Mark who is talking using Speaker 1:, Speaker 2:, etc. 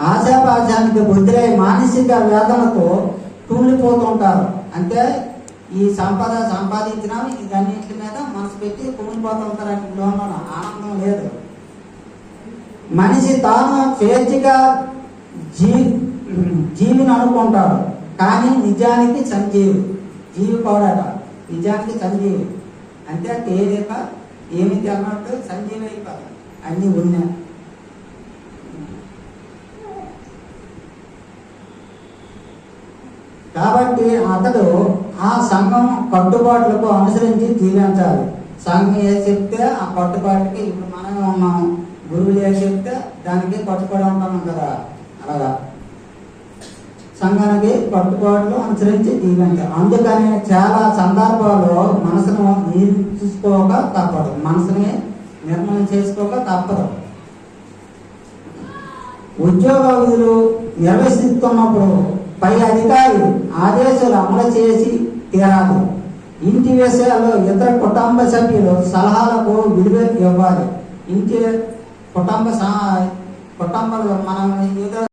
Speaker 1: ఆశాపాశానికి బుద్ధిరై మానసిక వేదనతో కుంగిపోతుంటారు. అంటే ఈ సంపద సంపాదించినా ఇదన్నింటి మీద మనసు పెట్టి కుంగిపోతూ ఉంటారు. అంటే ఆనందం లేదు. మనిషి తాను స్వేచ్ఛగా జీవిని అనుకుంటాడు, కానీ నిజానికి సంజీవి. జీవి కూడా నిజానికి సంజీవి. అంటే తేలిక ఏమి తెలనట్టు సంజీవి అయిపోతాడు. అన్నీ ఉన్నాయి. కాబట్టి అతడు ఆ సంఘం కట్టుబాట్లకు అనుసరించి జీవించాలి. సంఘం ఏ చెప్తే ఆ కట్టుబాటుకి, ఇప్పుడు మనమే ఉన్నాం, గురువులు ఏ చెప్తే దానికి కట్టుబడి ఉంటాం కదా. అలాగా సంఘానికి కట్టుబాట్లు అనుసరించి జీవించాలి. అందుకని చాలా సందర్భాల్లో మనసును నియంత్రించుకోక తప్పదు, మనసుని నిర్మలం చేసుకోక తప్పదు. ఉద్యోగ విధులు నిర్వహిస్తున్నప్పుడు పై అధికారి ఆదేశాలు అమలు చేసి తీరాలి. ఇంటి విషయాల్లో ఇతర కుటుంబ సభ్యులు సలహాలకు విలువ ఇవ్వాలి. ఇంటి కుటుంబాలు మనం ఏదో